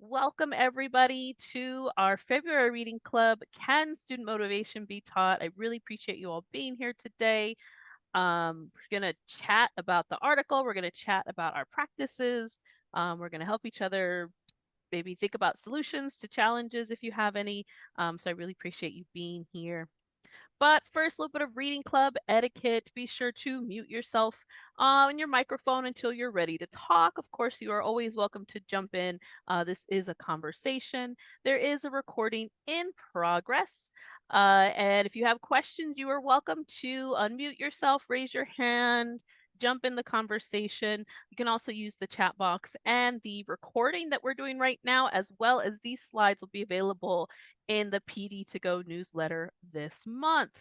Welcome everybody to our February reading club. Can student motivation be taught? I really appreciate you all being here today. We're going to chat about the article. We're going to chat about our practices. We're going to help each other maybe think about solutions to challenges if you have any. So I really appreciate you being here. But first, a little bit of reading club etiquette. Be sure to mute yourself on your microphone until you're ready to talk. Of course, you are always welcome to jump in. This is a conversation. There is a recording in progress. And if you have questions, you are welcome to unmute yourself, raise your hand, jump in the conversation. You can also use the chat box, and the recording that we're doing right now, as well as these slides, will be available in the PD to Go newsletter this month.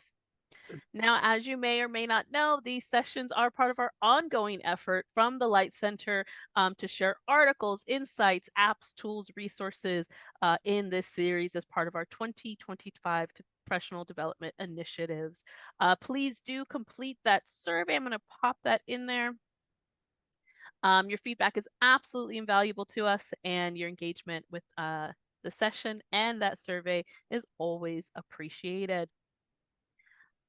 Now, as you may or may not know, these sessions are part of our ongoing effort from the Light Center to share articles, insights, apps, tools, resources in this series as part of our 2025 professional development initiatives. Please do complete that survey. I'm going to pop that in there. Your feedback is absolutely invaluable to us, and your engagement with the session and that survey is always appreciated.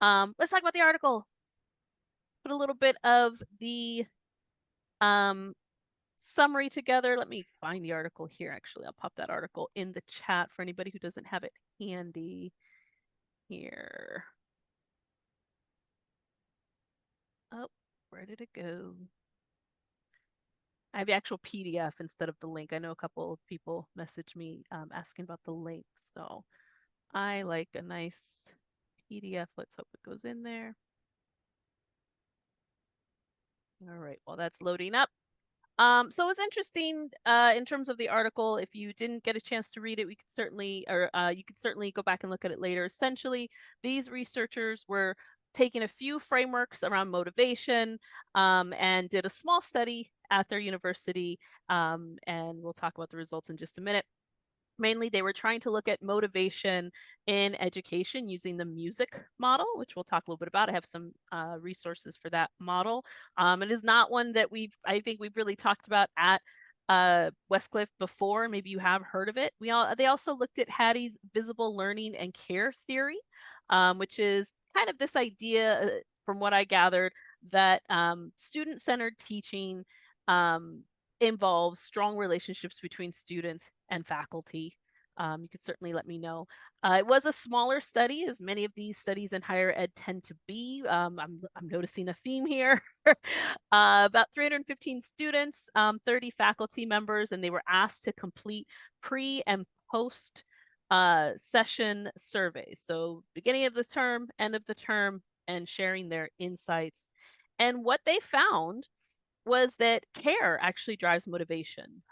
Let's talk about the article. Put a little bit of the summary together. Let me find the article here. Actually, I'll pop that article in the chat for anybody who doesn't have it handy here. Oh, where did it go? I have the actual PDF instead of the link. I know a couple of people messaged me asking about the link. So I like a nice PDF. Let's hope it goes in there. All right, well, that's loading up. So it's interesting in terms of the article. If you didn't get a chance to read it, we could certainly, or you could certainly go back and look at it later. Essentially, these researchers were taking a few frameworks around motivation and did a small study at their university. And we'll talk about the results in just a minute. Mainly, they were trying to look at motivation in education using the music model, which we'll talk a little bit about. I have some resources for that model. It is not one that I think we've really talked about at Westcliff before. Maybe you have heard of it. They also looked at Hattie's visible learning and care theory, which is kind of this idea, from what I gathered, that student-centered teaching involves strong relationships between students and faculty. You could certainly let me know. It was a smaller study, as many of these studies in higher ed tend to be. I'm noticing a theme here. About 315 students, 30 faculty members, and they were asked to complete pre and post session surveys. So beginning of the term, end of the term, and sharing their insights. And what they found was that care actually drives motivation.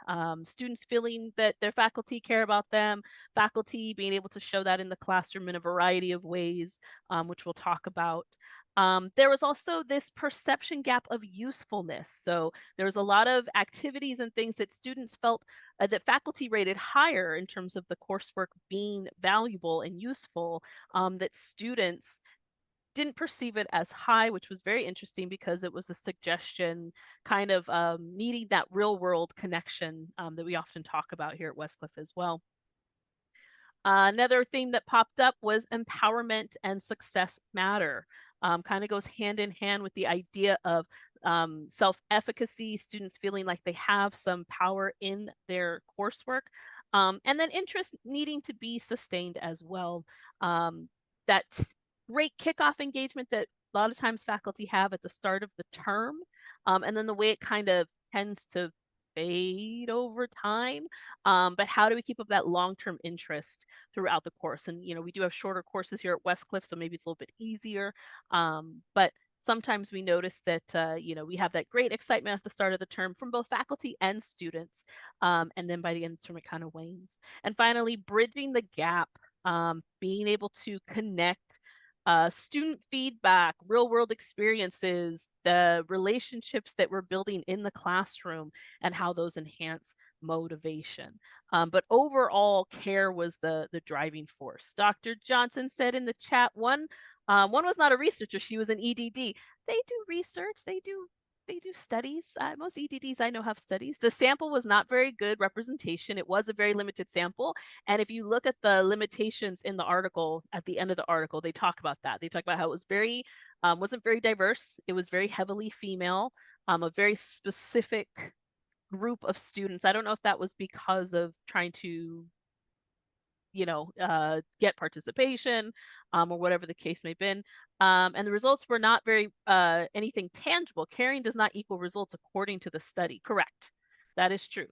Students feeling that their faculty care about them, faculty being able to show that in the classroom in a variety of ways, which we'll talk about. There was also this perception gap of usefulness. So there was a lot of activities and things that students felt that faculty rated higher in terms of the coursework being valuable and useful, that students didn't perceive it as high, which was very interesting because it was a suggestion kind of needing that real world connection that we often talk about here at Westcliff as well. Another theme that popped up was empowerment and success matter. Kind of goes hand in hand with the idea of self-efficacy, students feeling like they have some power in their coursework, and then interest needing to be sustained as well. That great kickoff engagement that a lot of times faculty have at the start of the term, and then the way it kind of tends to fade over time. But how do we keep up that long-term interest throughout the course? And, we do have shorter courses here at Westcliff, so maybe it's a little bit easier. But sometimes we notice that, we have that great excitement at the start of the term from both faculty and students. And then by the end of the term, it kind of wanes. And finally, bridging the gap, being able to connect student feedback, real world experiences, the relationships that we're building in the classroom, and how those enhance motivation. But overall, care was the driving force. Dr. Johnson said in the chat, one One was not a researcher; she was an EDD. They do research. They do studies. Most EDDs I know have studies. The sample was not very good representation. It was a very limited sample. And if you look at the limitations in the article, at the end of the article, they talk about that. They talk about how it was wasn't very diverse. It was very heavily female, a very specific group of students. I don't know if that was because of trying to get participation, or whatever the case may have been. And the results were not very anything tangible. Caring does not equal results according to the study. Correct. That is true.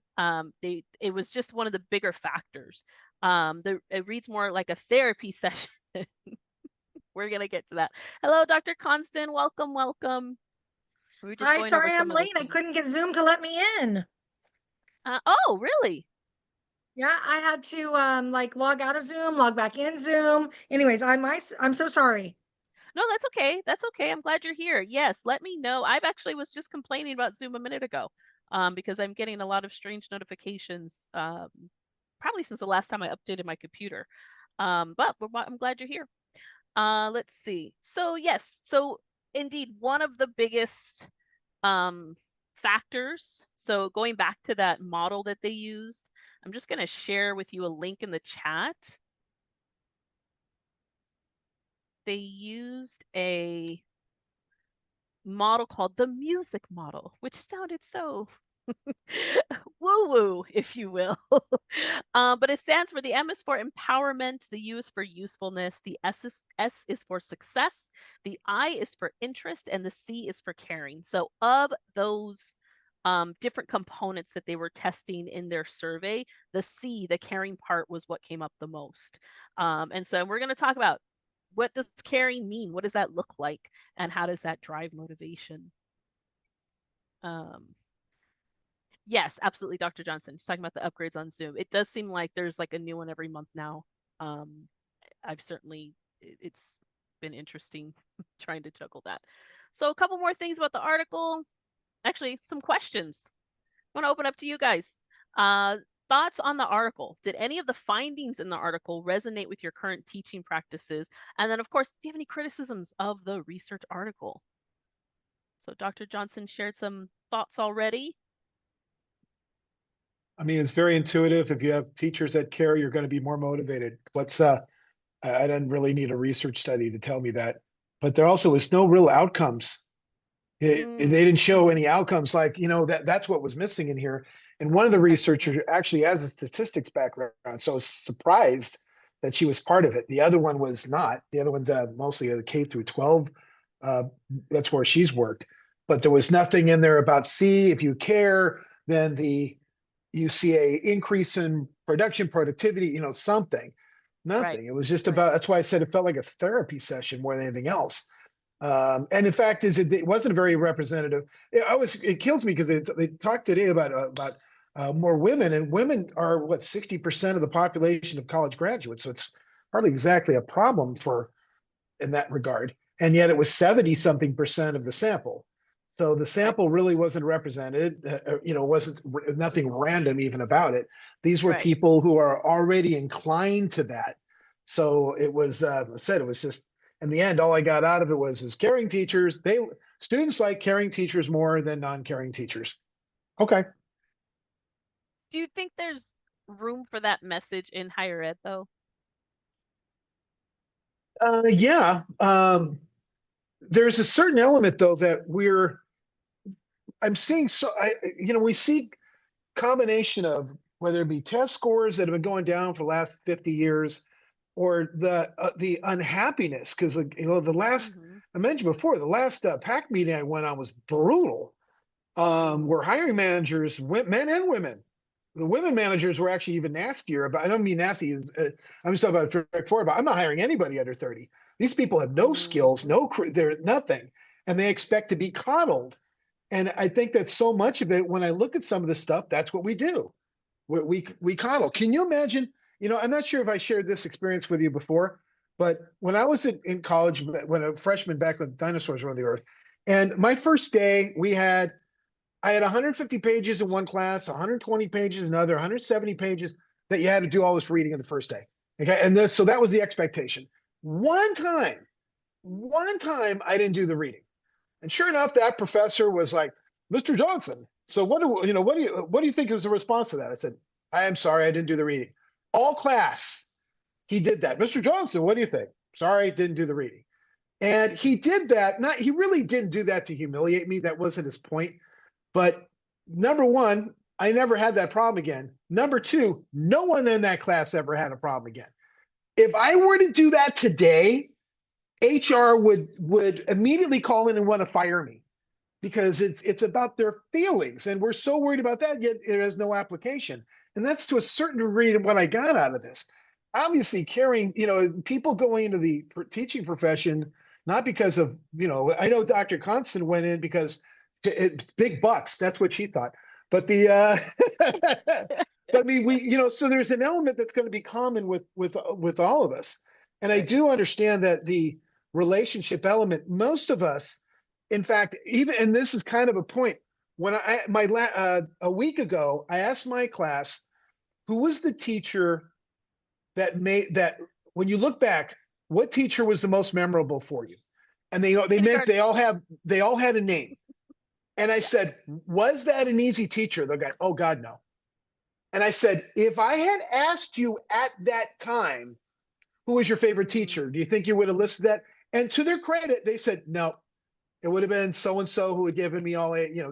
It was just one of the bigger factors. It reads more like a therapy session. We're gonna get to that. Hello, Dr. Constant. Welcome, welcome. We were just Hi, going over sorry I'm some of the late. I things. couldn't get Zoom to let me in. Oh, really? Yeah, I had to like log out of Zoom, log back in Zoom. Anyways, I'm so sorry. No, that's okay. That's okay. I'm glad you're here. Yes, let me know. I've actually was just complaining about Zoom a minute ago, because I'm getting a lot of strange notifications, probably since the last time I updated my computer. But I'm glad you're here. Let's see. So yes, so indeed, one of the biggest um, factors. So going back to that model that they used, I'm just going to share with you a link in the chat. They used a model called the music model, which sounded so woo-woo, if you will. But it stands for the M is for empowerment, the U is for usefulness, the S is for success, the I is for interest, and the C is for caring. So of those different components that they were testing in their survey, the C, the caring part, was what came up the most. And so we're going to talk about, what does caring mean? What does that look like? And how does that drive motivation? Yes, absolutely, Dr. Johnson. Just talking about the upgrades on Zoom. It does seem like there's like a new one every month now. Um, it's been interesting trying to juggle that. So a couple more things about the article. Actually, some questions. I want to open up to you guys. Thoughts on the article. Did any of the findings in the article resonate with your current teaching practices? And then, of course, do you have any criticisms of the research article? So Dr. Johnson shared some thoughts already. I mean, it's very intuitive. If you have teachers that care, you're going to be more motivated. I didn't really need a research study to tell me that. But there also was no real outcomes. They didn't show any outcomes like, that's what was missing in here. And one of the researchers actually has a statistics background, so I was surprised that she was part of it. The other one was not. The other one's mostly a K through 12. That's where she's worked. But there was nothing in there about C. If you care, then you see a increase in production productivity, something. Nothing. Right. It was just about, that's why I said it felt like a therapy session more than anything else. And in fact, it wasn't very representative. It kills me because they talked today about more women, and women are what, 60% of the population of college graduates. So it's hardly exactly a problem in that regard. And yet it was 70 something percent of the sample. So the sample really wasn't represented, wasn't nothing random even about it. These were people who are already inclined to that. So it was, I said, it was just, in the end, all I got out of it was caring teachers. Students like caring teachers more than non-caring teachers. Okay. Do you think there's room for that message in higher ed, though? Yeah. There's a certain element though that I'm seeing. We see combination of whether it be test scores that have been going down for the last 50 years, or the unhappiness, because the last I mentioned before, the last PAC meeting I went on was brutal. Where hiring managers, men and women, the women managers were actually even nastier about. I don't mean nasty. I'm just talking about. I'm not hiring anybody under 30. These people have no skills, they're nothing, and they expect to be coddled. And I think that so much of it, when I look at some of the stuff, that's what we do. We coddle. Can you imagine? I'm not sure if I shared this experience with you before, but when I was in college, when a freshman back when dinosaurs were on the earth, and my first day, I had 150 pages in one class, 120 pages in another, 170 pages that you had to do all this reading in the first day. Okay, so that was the expectation. One time, One time I didn't do the reading. And sure enough, that professor was like, Mr. Johnson, so what do you think is the response to that? I said, I am sorry, I didn't do the reading. All class, he did that. Mr. Johnson, what do you think? Sorry, didn't do the reading. And he did that. He really didn't do that to humiliate me. That wasn't his point. But number one, I never had that problem again. Number two, no one in that class ever had a problem again. If I were to do that today, HR would immediately call in and want to fire me because it's about their feelings, and we're so worried about that, yet it has no application. And that's to a certain degree what I got out of this. Obviously, caring, people going into the teaching profession, not because of, I know Dr. Constant went in because it's big bucks. That's what she thought. But but I mean, so there's an element that's going to be common with all of us. And I do understand that the relationship element, most of us, in fact, even, and this is kind of a point, when a week ago, I asked my class, who was the teacher that made that, when you look back, what teacher was the most memorable for you? And they all had a name. And I said, was that an easy teacher? They're going, oh God, no. And I said, if I had asked you at that time, who was your favorite teacher? Do you think you would have listed that? And to their credit, they said, no, it would have been so-and-so who had given me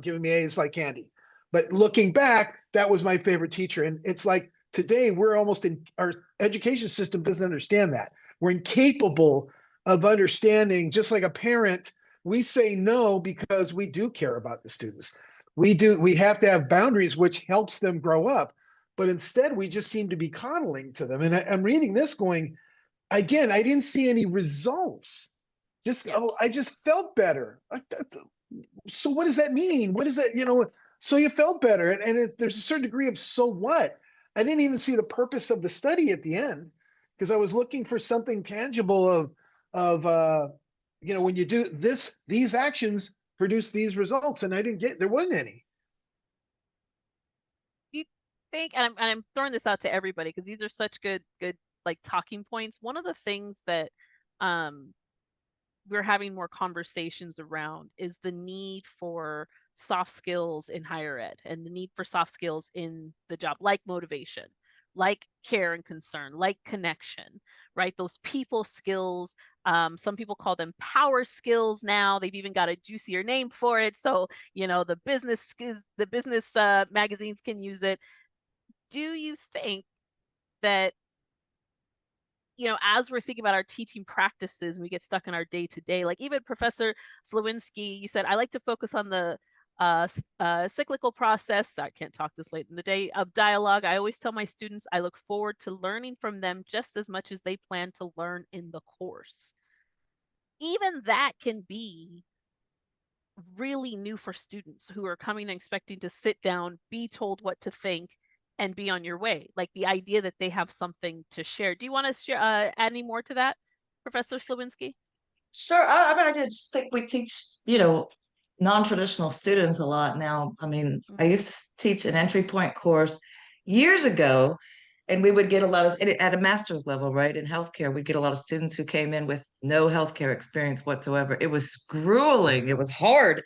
giving me A's like candy. But looking back, that was my favorite teacher. And it's like today we're almost in, our education system doesn't understand that. We're incapable of understanding, just like a parent, we say no because we do care about the students. We have to have boundaries, which helps them grow up. But instead, we just seem to be coddling to them. And I'm reading this going, again, I didn't see any results. I just felt better. So what does that mean? What is that? So you felt better, and there's a certain degree of so what. I didn't even see the purpose of the study at the end because I was looking for something tangible when you do this, these actions produce these results, and I didn't get, there wasn't any. Do you think, and I'm throwing this out to everybody because these are such good like talking points. One of the things that um we're having more conversations around is the need for soft skills in higher ed and the need for soft skills in the job, like motivation, like care and concern, like connection, right? Those people skills. Some people call them power skills now. They've even got a juicier name for it. So, the business magazines can use it. Do you think that, as we're thinking about our teaching practices and we get stuck in our day to day, like even Professor Slawinski, you said, I like to focus on the cyclical process. I can't talk this late in the day of dialogue. I always tell my students I look forward to learning from them just as much as they plan to learn in the course. Even that can be really new for students who are coming and expecting to sit down, be told what to think, and be on your way. Like the idea that they have something to share. Do you want to share add any more to that, Professor Slawinski? Sure. I just think we teach, non-traditional students a lot now. I mean, I Mhm. used to teach an entry point course years ago, and we would get a lot of, at a master's level, right, in healthcare, we'd get a lot of students who came in with no healthcare experience whatsoever. It was grueling. It was hard.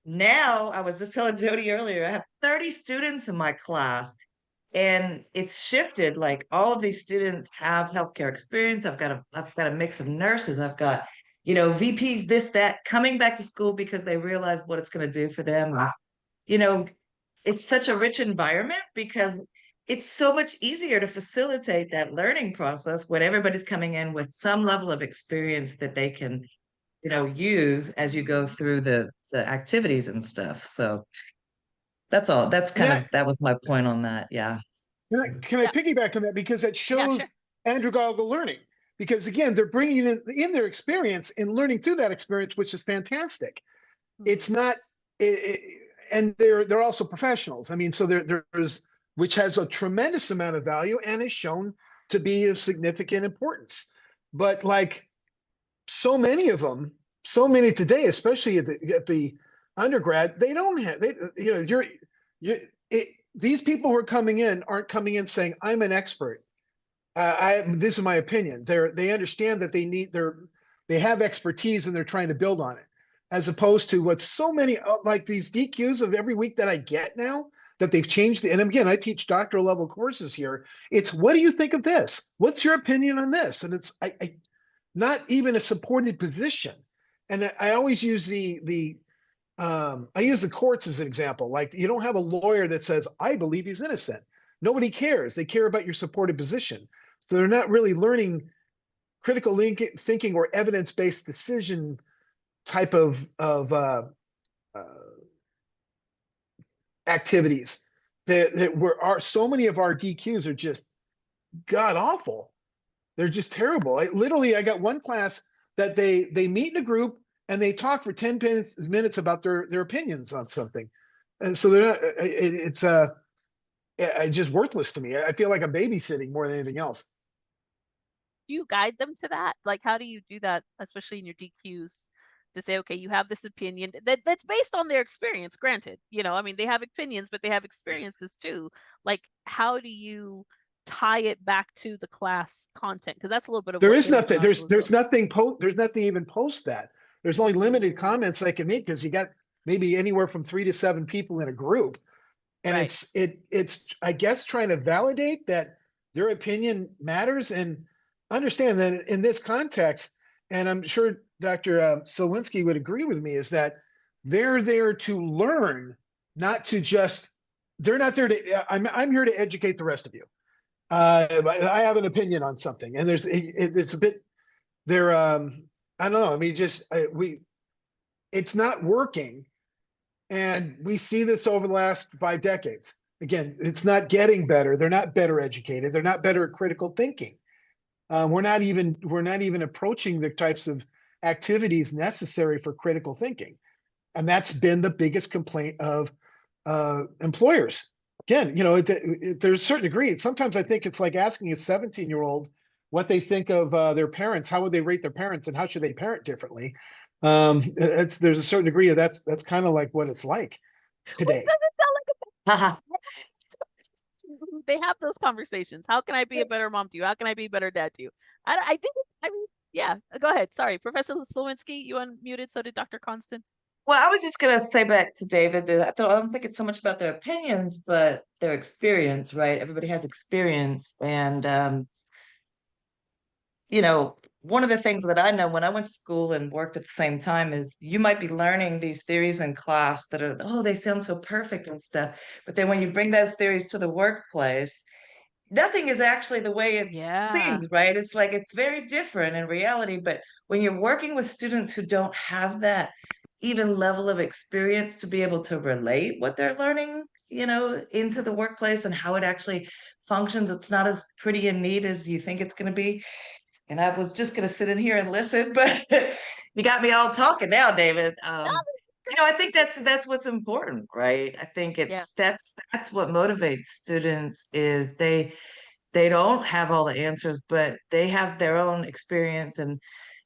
Now, I was just telling Jody earlier, I have 30 students in my class, and it's shifted. Like all of these students have healthcare experience. I've got a mix of nurses. I've got, VPs, this, that, coming back to school because they realize what it's going to do for them. You know, it's such a rich environment because it's so much easier to facilitate that learning process when everybody's coming in with some level of experience that they can, use as you go through the activities and stuff. So that's all. And That was my point on that. Yeah. can I Yeah, piggyback on that because that yeah, sure. shows andragogical learning, because again, they're bringing in their experience and learning through that experience, which is fantastic. It's Mhm. not, and they're also professionals. I mean, so there's, which has a tremendous amount of value and is shown to be of significant importance. But like so many of them, so many today, especially at the undergrad, they don't have, these people who are coming in aren't coming in saying, I'm an expert. This is my opinion. They understand that They have expertise and they're trying to build on it, as opposed to what so many like these DQs of every week that I get now that they've changed. And again, I teach doctoral level courses here. It's what do you think of this? What's your opinion on this? And it's I not even a supported position. And I always use I use the courts as an example. Like you don't have a lawyer that says, I believe he's innocent. Nobody cares. They care about your supported position. So they're not really learning critical thinking or evidence-based decision type of uh, activities that so many of our DQs are just god awful. They're just terrible. I got one class that they meet in a group and they talk for 10 minutes about their opinions on something. And so they're not, it's just worthless to me. I feel like I'm babysitting more than anything else. Do you guide them to that? Like, how do you do that, especially in your DQs, to say, okay, you have this opinion that's based on their experience, granted, I mean, they have opinions, but they have experiences too. Like, how do you tie it back to the class content? Because that's a little bit of There what is they were nothing, trying to there's nothing there's nothing even post that. There's only limited Mm, comments I can make because you got maybe anywhere from 3 to 7 people in a group. And right. it's I guess trying to validate that their opinion matters and understand that in this context, and I'm sure Dr. Sowinski would agree with me, is that they're there to learn, not to just, they're not there to, I'm here to educate the rest of you. I have an opinion on something, and it's a bit, they're, I don't know, I mean, just, it's not working. And we see this over the last 5 decades. Again, it's not getting better. They're not better educated. They're not better at critical thinking. We're not even approaching the types of activities necessary for critical thinking. And that's been the biggest complaint of employers. Again, there's a certain degree. Sometimes I think it's like asking a 17-year-old what they think of their parents. How would they rate their parents, and how should they parent differently? There's a certain degree of that's kind of like what it's like Well, today. doesn't sound like Haha. they have those conversations. How can I be a better mom to you? How can I be a better dad to you? I think, I mean, yeah, go ahead. Sorry, Professor Slowinski, you unmuted. So did Dr. Constant. Well, I was just gonna say back to David that I don't think it's so much about their opinions, but their experience, right? Everybody has experience, and one of the things that I know when I went to school and worked at the same time is you might be learning these theories in class that are, oh, they sound so perfect and stuff, but then when you bring those theories to the workplace, nothing is actually the way it Yeah. seems, right? It's like it's very different in reality. But when you're working with students who don't have that even level of experience to be able to relate what they're learning, into the workplace and how it actually functions, it's not as pretty and neat as you think it's going to be. And I was just going to sit in here and listen, but you got me all talking now, David. I think that's what's important, right? I think Yeah. that's what motivates students is they don't have all the answers, but they have their own experience, and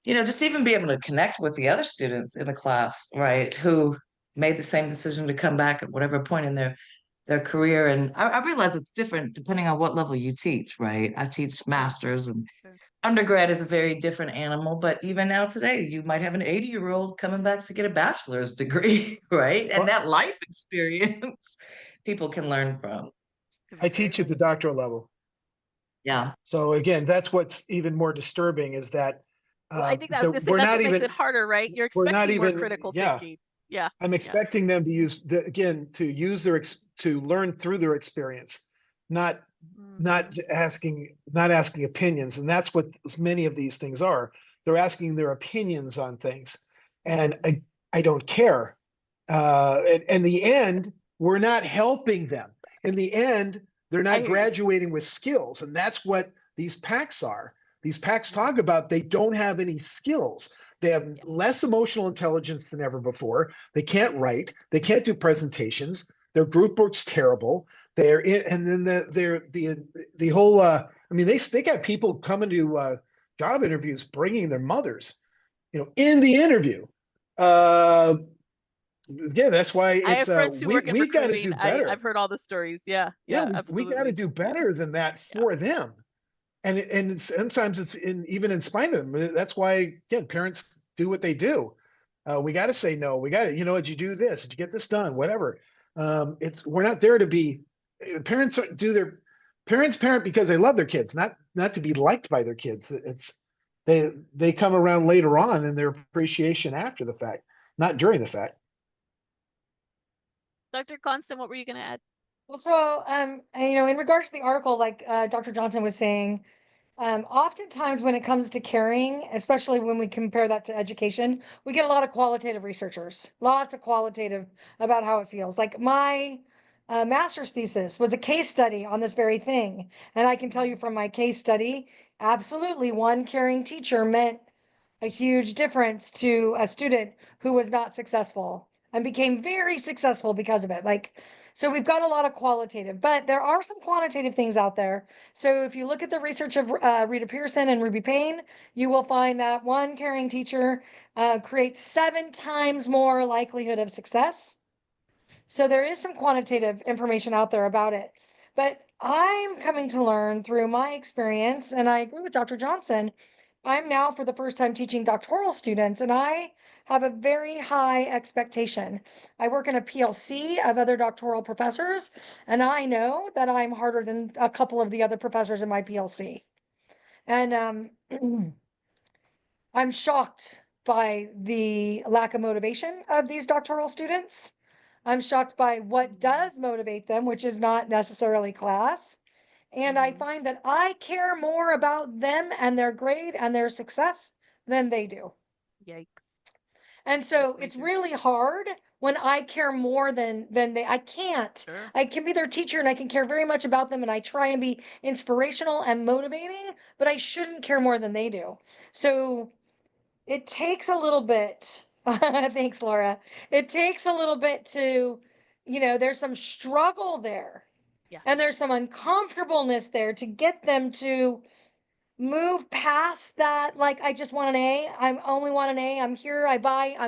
just even be able to connect with the other students in the class, right, who made the same decision to come back at whatever point in their career. And I realize it's different depending on what level you teach, right? I teach Sure. masters, and Sure. undergrad is a very different animal, but even now today, you might have an 80-year-old coming back to get a bachelor's degree, right? And Well, that life experience people can learn from. Could be I very teach at the valuable. doctoral level. Yeah. So again, that's what's even more disturbing is that Well, I think I was so gonna say that's what makes it harder, right? You're we're not expecting more even, critical yeah, thinking. Yeah. I'm Yeah. expecting them to use to learn through their experience, not Hmm. not asking opinions. And that's what many of these things are. They're asking their opinions on things. And I don't care. In the end, we're not helping them. In the end, they're I not hear you. graduating with skills. And that's what these packs are. These packs Mhm. talk about they don't have any skills. They have Yeah. less emotional intelligence than ever before. They can't write. They can't do presentations. Their group work's terrible. They're in, and then the whole. I mean, they got people coming to job interviews bringing their mothers, in the interview. Uh, yeah, that's why I it's have friends who work in we got to recruiting. do I've better. heard all the stories. Yeah. Yeah, Yeah. we got to Absolutely. do better than that Yeah. for them. sometimes it's even in spite of them. That's why, again, parents do what they do. We got to say no. We got to, did you do this? Did you get this done? Whatever. We're not there to be. Parents do their parents parent because they love their kids, not to be liked by their kids. They come around later on in their appreciation after the fact, not during the fact. Dr. Constant, what were you going to add? Well, so, in regards to the article, like Dr. Johnson was saying, oftentimes when it comes to caring, especially when we compare that to education, we get a lot of qualitative researchers, lots of qualitative about how it feels. Like my master's thesis was a case study on this very thing. And I can tell you from my case study, absolutely one caring teacher meant a huge difference to a student who was not successful and became very successful because of it. Like, so we've got a lot of qualitative, but there are some quantitative things out there. So if you look at the research of Rita Pearson and Ruby Payne, you will find that one caring teacher creates 7 times more likelihood of success. So there is some quantitative information out there about it. But I'm coming to learn through my experience, and I agree with Dr. Johnson. I'm now for the first time teaching doctoral students, and I have a very high expectation. I work in a PLC of other doctoral professors, and I know that I'm harder than a couple of the other professors in my PLC. And I'm shocked by the lack of motivation of these doctoral students. I'm shocked by what does motivate them, which is not necessarily class. And I find that I care more about them and their grade and their success than they do. Yikes. And so it's really hard when I care more than I can't. Sure. I can be their teacher and I can care very much about them and I try and be inspirational and motivating, but I shouldn't care more than they do. So it takes a little bit. Thanks, Laura. It takes a little bit to, there's some struggle there. Yeah. And there's some uncomfortableness there to get them to move past that. Like, I just want an A. I only want an A. I'm here. I'm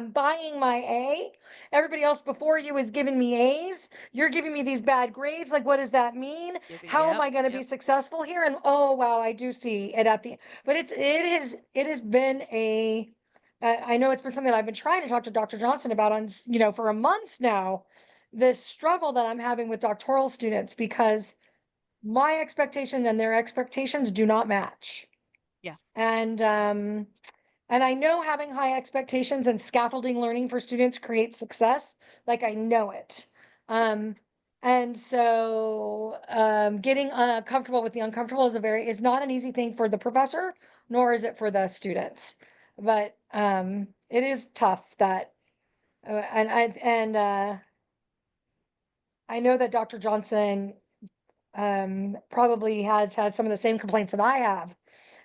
buying my A. Everybody else before you is giving me A's. You're giving me these bad grades. Like, what does that mean? How am I going to be successful here? And oh, wow, I do see it at the, but it has been I know it's been something that I've been trying to talk to Dr. Johnson about on, for a month now, this struggle that I'm having with doctoral students because my expectation and their expectations do not match. Yeah. And I know having high expectations and scaffolding learning for students creates success. Like, I know it. And so getting comfortable with the uncomfortable is not an easy thing for the professor, nor is it for the students. But it is tough that I know that Dr. Johnson probably has had some of the same complaints that I have.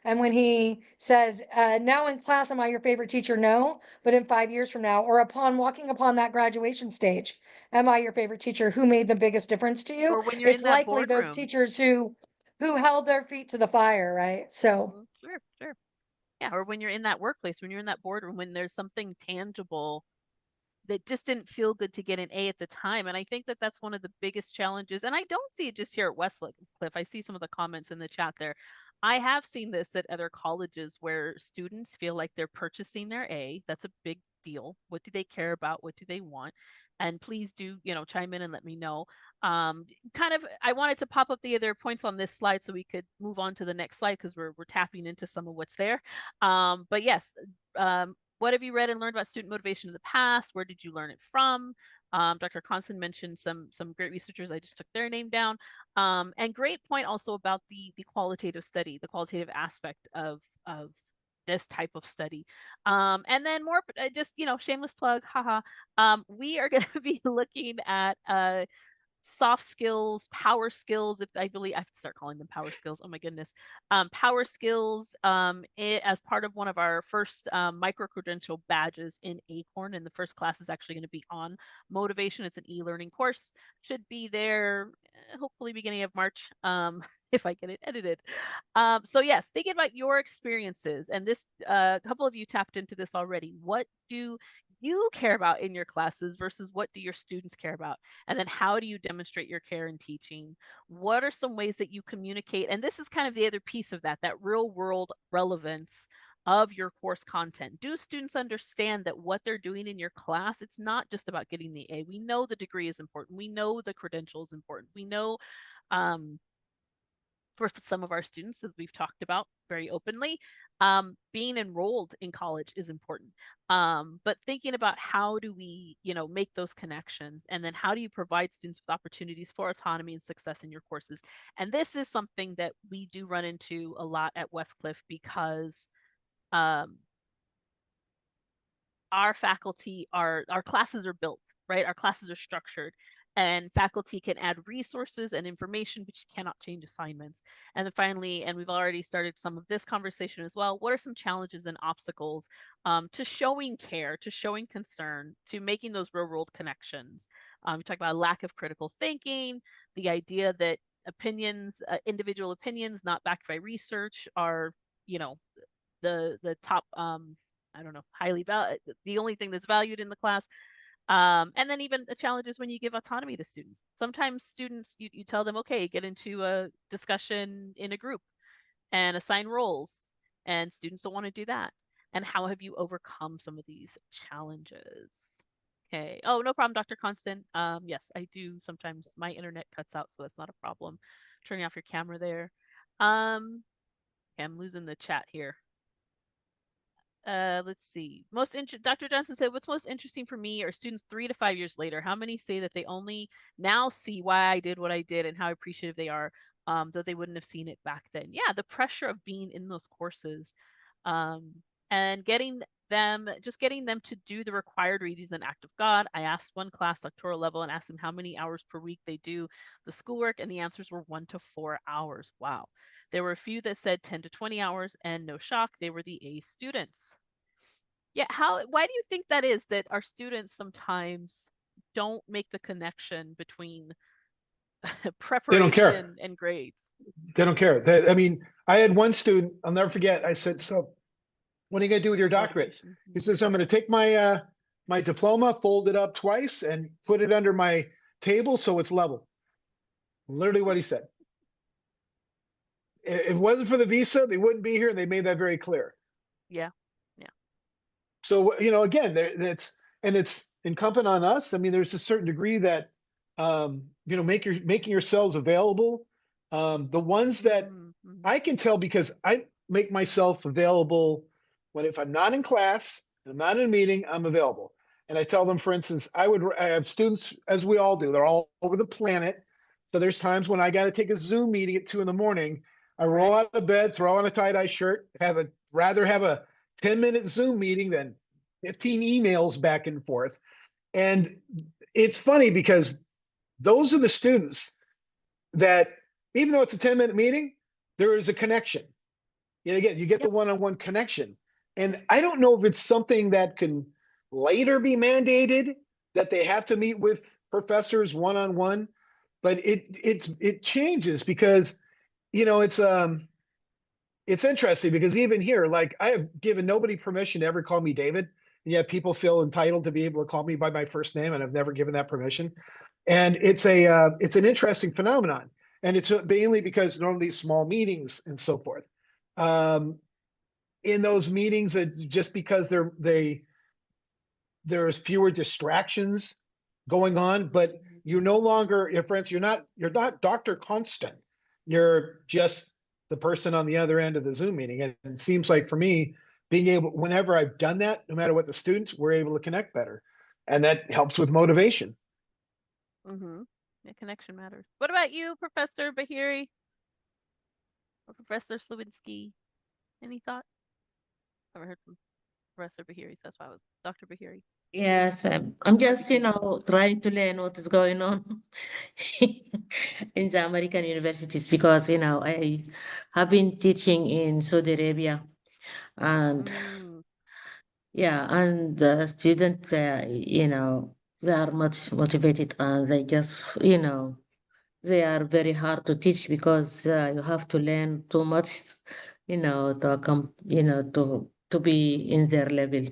And when he says, now in class, am I your favorite teacher? No, but in 5 years from now, or upon walking upon that graduation stage, am I your favorite teacher? Who made the biggest difference to you? Or when you're It's in that likely those boardroom. teachers who held their feet to the fire, right? So Sure. Yeah, or when you're in that workplace, when you're in that boardroom, when there's something tangible that just didn't feel good to get an A at the time. And I think that that's one of the biggest challenges. And I don't see it just here at Westcliff. I see some of the comments in the chat there. I have seen this at other colleges where students feel like they're purchasing their A. That's a big deal. What do they care about? What do they want? And please do, chime in and let me know. I wanted to pop up the other points on this slide so we could move on to the next slide because we're tapping into some of what's there. But yes, what have you read and learned about student motivation in the past? Where did you learn it from? Dr. Constant mentioned some great researchers. I just took their name down. And great point also about the qualitative study, the qualitative aspect of this type of study. And then more, just, shameless plug, haha. We are going to be looking at soft skills, power skills. If I believe I have to start calling them power skills. Oh my goodness. Power skills as part of one of our first micro credential badges in Acorn. And the first class is actually going to be on motivation. It's an e-learning course. Should be there hopefully beginning of March. If I get it edited. So yes, thinking about your experiences, and this couple of you tapped into this already. What do you care about in your classes versus what do your students care about? And then how do you demonstrate your care in teaching? What are some ways that you communicate? And this is kind of the other piece of that, that real world relevance of your course content. Do students understand that what they're doing in your class, it's not just about getting the A. We know the degree is important. We know the credential is important. We know for some of our students, as we've talked about very openly, being enrolled in college is important. But thinking about how do we, make those connections, and then how do you provide students with opportunities for autonomy and success in your courses? And this is something that we do run into a lot at Westcliff because um, our faculty our classes are built, right? Our classes are structured, and faculty can add resources and information, but you cannot change assignments. And then finally, and we've already started some of this conversation as well, what are some challenges and obstacles to showing care, to showing concern, to making those real world connections? We talk about lack of critical thinking, the idea that opinions, individual opinions not backed by research are, the top I don't know, highly the only thing that's valued in the class. And then even the challenges when you give autonomy to students. Sometimes students, you tell them, okay, get into a discussion in a group and assign roles, and students don't want to do that. And how have you overcome some of these challenges? Okay. Oh, no problem, Dr. Constant. Yes, I do. Sometimes my internet cuts out, so that's not a problem. Turning off your camera there. Okay, I'm losing the chat here. Let's see. Dr. Johnson said, what's most interesting for me are students 3 to 5 years later. How many say that they only now see why I did what I did and how appreciative they are, though they wouldn't have seen it back then? Yeah, the pressure of being in those courses, and getting them to do the required readings an act of God. I asked one class, doctoral level, and asked them how many hours per week they do the schoolwork, and the answers were 1 to 4 hours. Wow. There were a few that said 10 to 20 hours, and no shock, they were the A students. Yeah, why do you think that is, that our students sometimes don't make the connection between They don't care. preparation and grades? They don't care. I mean, I had one student, I'll never forget. I said, so what are you going to do with your doctorate? Motivation. He says, I'm going to take my my diploma, fold it up twice, and put it under my table so it's level. Literally what he said. If it wasn't for the visa, they wouldn't be here, and they made that very clear. Yeah. So, again, it's incumbent on us. I mean, there's a certain degree that, making yourselves available. The ones that Mm-hmm. I can tell, because I make myself available if I'm not in class, I'm not in a meeting, I'm available. And I tell them, for instance, I have students, as we all do, they're all over the planet. So there's times when I got to take a Zoom meeting at 2 a.m. I roll out of bed, throw on a tie-dye shirt, rather have a 10-minute Zoom meeting than 15 emails back and forth. And it's funny because those are the students that, even though it's a 10-minute meeting, there is a connection. Again, you get the one-on-one connection. And I don't know if it's something that can later be mandated, that they have to meet with professors one-on-one, but it changes because, it's interesting because even here, like, I have given nobody permission to ever call me David, and yet people feel entitled to be able to call me by my first name, and I've never given that permission. And it's an interesting phenomenon, and it's mainly because normally small meetings and so forth. In those meetings, just because there's fewer distractions going on, but you're no longer, for instance, you're not Dr. Constant. You're just the person on the other end of the Zoom meeting. And it seems like for me, whenever I've done that, no matter what the students, we're able to connect better. And that helps with motivation. Mm-hmm. Yeah, connection matters. What about you, Professor Bahiri or Professor Slowinski? Any thought? Never heard from Professor Bahiri, so that's why I was Dr. Bahiri. Yes, I'm just, trying to learn what is going on in the American universities because, I have been teaching in Saudi Arabia and Mm. yeah, and the students, they are much motivated and they just, they are very hard to teach because you have to learn too much, to come, to be in their level.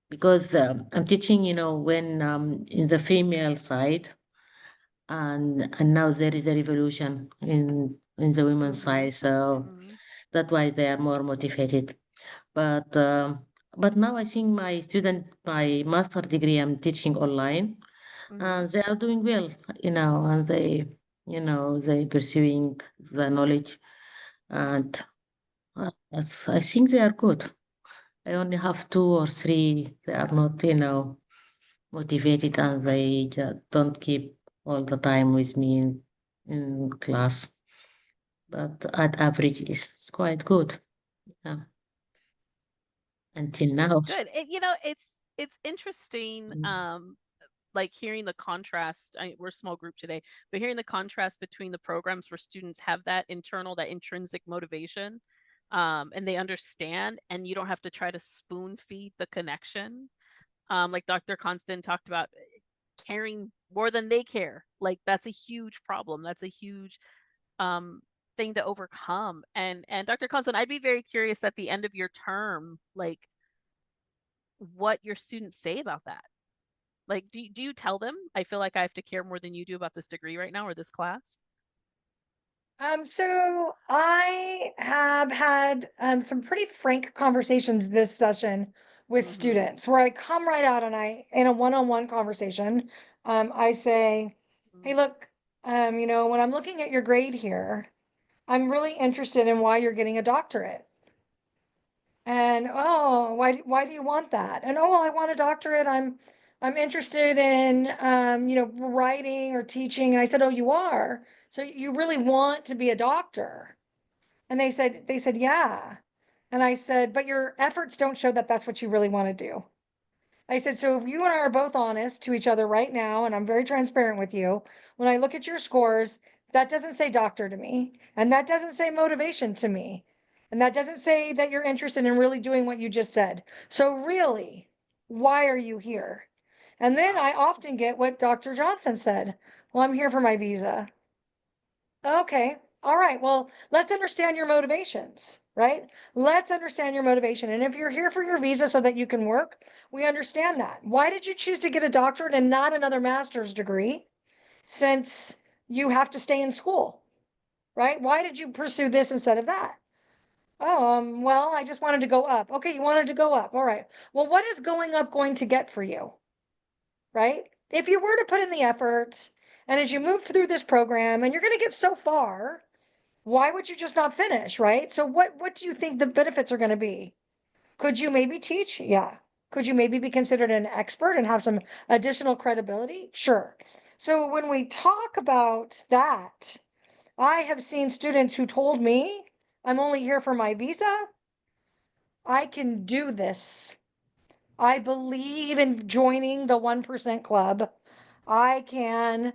because I'm teaching, when in the female side, and now there is a revolution in the women's side, so that's why they are more motivated. But now I think my master degree, I'm teaching online, and they are doing well, and they pursuing the knowledge, and I think they are good. I only have two or three. They are not, motivated, and they just don't keep all the time with me in class. But at average, it's quite good. Yeah, until now. Good. It's interesting. Like hearing the contrast. We're a small group today, but hearing the contrast between the programs where students have that intrinsic motivation, and they understand, and you don't have to try to spoon feed the connection. Like Dr. Constant talked about, caring more than they care. Like that's a huge problem. That's a huge thing to overcome. And Dr. Constant, I'd be very curious at the end of your term, like what your students say about that. Like, do you tell them, I feel like I have to care more than you do about this degree right now or this class? So I have had some pretty frank conversations this session with students where I come right out and in a one-on-one conversation, I say, hey, look, when I'm looking at your grade here, I'm really interested in why you're getting a doctorate. And oh, why do you want that? And oh, well, I want a doctorate. I'm interested in writing or teaching. And I said, oh, you are. So you really want to be a doctor? And they said, yeah. And I said, but your efforts don't show that that's what you really want to do. I said, so if you and I are both honest to each other right now, and I'm very transparent with you, when I look at your scores, that doesn't say doctor to me, and that doesn't say motivation to me, and that doesn't say that you're interested in really doing what you just said. So really, why are you here? And then I often get what Dr. Johnson said. Well, I'm here for my visa. Okay. All right. Well, let's understand your motivations, right? Let's understand your motivation. And if you're here for your visa so that you can work, we understand that. Why did you choose to get a doctorate and not another master's degree since you have to stay in school, right? Why did you pursue this instead of that? Oh, well, I just wanted to go up. Okay, you wanted to go up. All right. Well, what is going up going to get for you, right? If you were to put in the effort and as you move through this program and you're going to get so far, why would you just not finish, right? So what do you think the benefits are going to be? Could you maybe teach? Yeah. Could you maybe be considered an expert and have some additional credibility? Sure. So when we talk about that, I have seen students who told me, I'm only here for my visa. I can do this. I believe in joining the 1% club. I can,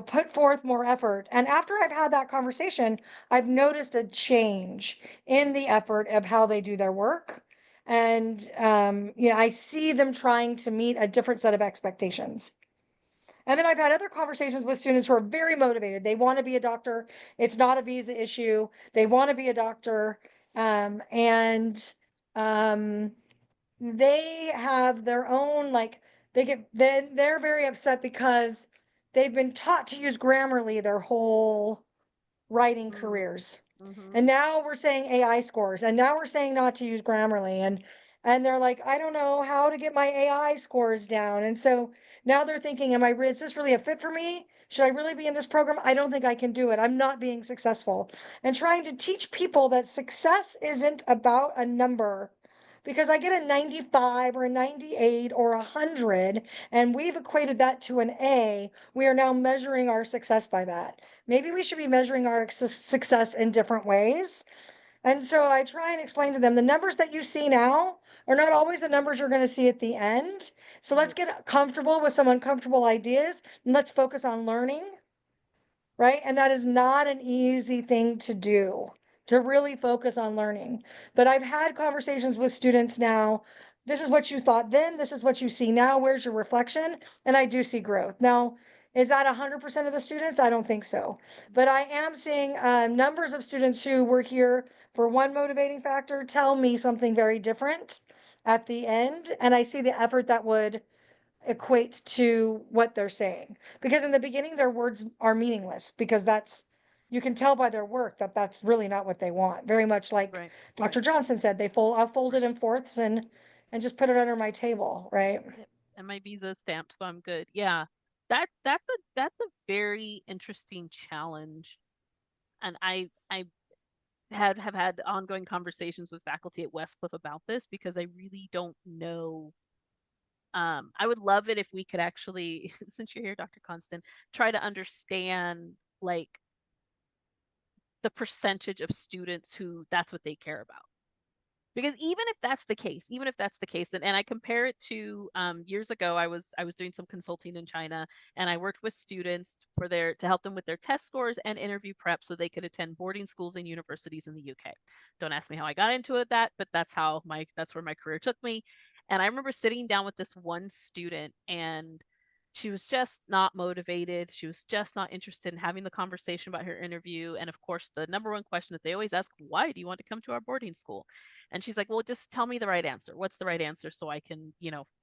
put forth more effort. And after I've had that conversation, I've noticed a change in the effort of how they do their work. And, I see them trying to meet a different set of expectations. And then I've had other conversations with students who are very motivated. They want to be a doctor. It's not a visa issue. They want to be a doctor. And they have their own, like, they're very upset because they've been taught to use Grammarly their whole writing careers. And now we're saying AI scores, and now we're saying not to use Grammarly, and they're like, I don't know how to get my AI scores down. And so now they're thinking, is this really a fit for me? Should I really be in this program? I don't think I can do it. I'm not being successful. And trying to teach people that success isn't about a number, because I get a 95 or a 98 or 100, and we've equated that to an A. We are now measuring our success by that. Maybe we should be measuring our success in different ways. And so I try and explain to them the numbers that you see now are not always the numbers you're going to see at the end. So let's get comfortable with some uncomfortable ideas and let's focus on learning, right? And that is not an easy thing to do, to really focus on learning. But I've had conversations with students now. This is what you thought then, this is what you see now. Where's your reflection? And I do see growth. Now, is that 100% of the students? I don't think so. But I am seeing numbers of students who were here for one motivating factor tell me something very different at the end, and I see the effort that would equate to what they're saying. Because in the beginning, their words are meaningless because you can tell by their work that that's really not what they want. Very much like Right. Dr. Johnson said, I'll fold it in fourths and just put it under my table, right? Yep. And my visa stamped, so I'm good. Yeah. That's a very interesting challenge. And I have had ongoing conversations with faculty at Westcliff about this because I really don't know. I would love it if we could actually, since you're here, Dr. Constant, try to understand like the percentage of students who that's what they care about. Because even if that's the case, and I compare it to years ago, I was doing some consulting in China, and I worked with students to help them with their test scores and interview prep so they could attend boarding schools and universities in the UK. Don't ask me how I got into it, but that's where my career took me. And I remember sitting down with this one student, and she was just not motivated. She was just not interested in having the conversation about her interview. And of course, the number one question that they always ask, why do you want to come to our boarding school? And she's like, well, just tell me the right answer. What's the right answer so I can,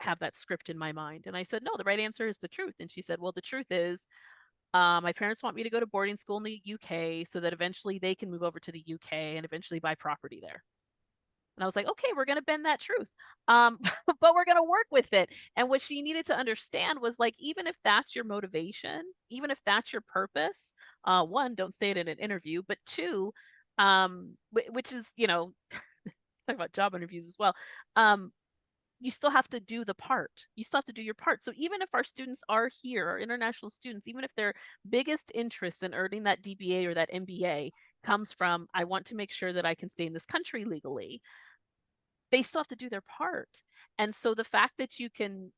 have that script in my mind? And I said, no, the right answer is the truth. And she said, well, the truth is, my parents want me to go to boarding school in the UK so that eventually they can move over to the UK and eventually buy property there. And I was like, okay, we're going to bend that truth. But we're going to work with it. And what she needed to understand was like, even if that's your motivation, even if that's your purpose, one, don't say it in an interview, but two, which is, talk about job interviews as well. You still have to do the part. You still have to do your part. So even if our students are here, our international students, even if their biggest interest in earning that DBA or that MBA comes from, I want to make sure that I can stay in this country legally, they still have to do their part. And so the fact that you can,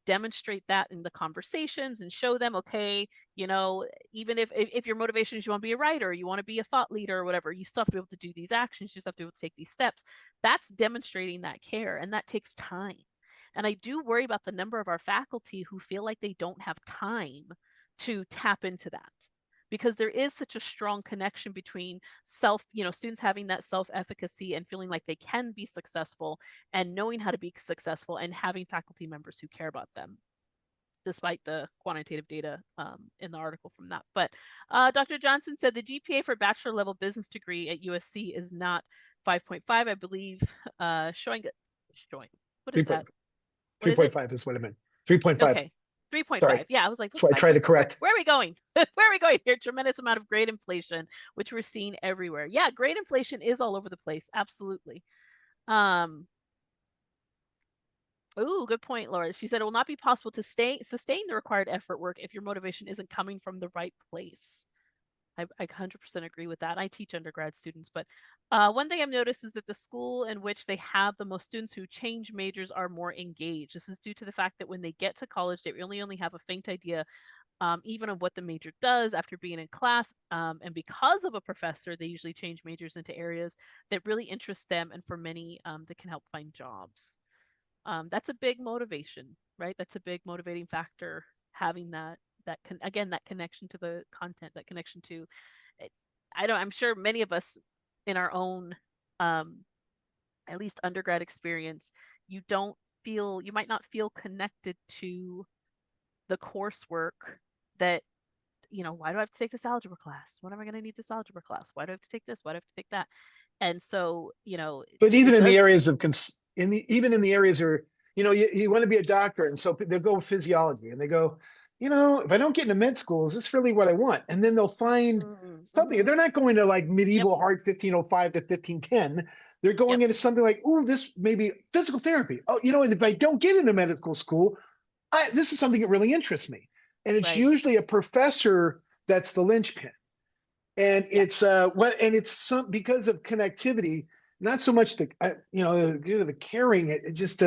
demonstrate that in the conversations and show them, okay, even if your motivation is you want to be a writer, you want to be a thought leader or whatever, you still have to be able to do these actions, you just have to be able to take these steps. That's demonstrating that care, and that takes time. And I do worry about the number of our faculty who feel like they don't have time to tap into that, because there is such a strong connection between students having that self-efficacy and feeling like they can be successful and knowing how to be successful and having faculty members who care about them, despite the quantitative data in the article from that. But Dr. Johnson said the GPA for bachelor level business degree at USC is not 5.5, I believe, showing, what is that? What is it? 3.5 is what I meant. 3.5. Okay. 3.5. Sorry. Yeah, I was like, That's why I tried to correct. Where are we going? Where are we going here? Tremendous amount of grade inflation, which we're seeing everywhere. Yeah, grade inflation is all over the place. Absolutely. Oh, good point, Laura. She said it will not be possible to sustain the required effort work if your motivation isn't coming from the right place. I 100% agree with that. I teach undergrad students, but one thing I've noticed is that the school in which they have the most students who change majors are more engaged. This is due to the fact that when they get to college, they only have a faint idea even of what the major does after being in class. And because of a professor, they usually change majors into areas that really interest them, and for many, that can help find jobs. That's a big motivation, right? That's a big motivating factor, having that connection to the content, that connection to I'm sure many of us in our own at least undergrad experience, you might not feel connected to the coursework that, why do I have to take this algebra class? When am I going to need this algebra class? Why do I have to take this? Why do I have to take that? And so, But even it in the does. areas of even in the areas where you want to be a doctor, and so they'll go physiology, and they go, if I don't get into med school, is this really what I want? And then they'll find something. Mhm. They're not going to like Yep. medieval heart 1505 to 1510. They're going Yep. into something like, oh, this maybe physical therapy. Oh, and if I don't get into medical school, this is something that really interests me. And it's Right. usually a professor that's the linchpin. And Yeah. it's because of connectivity, not so much the caring. It just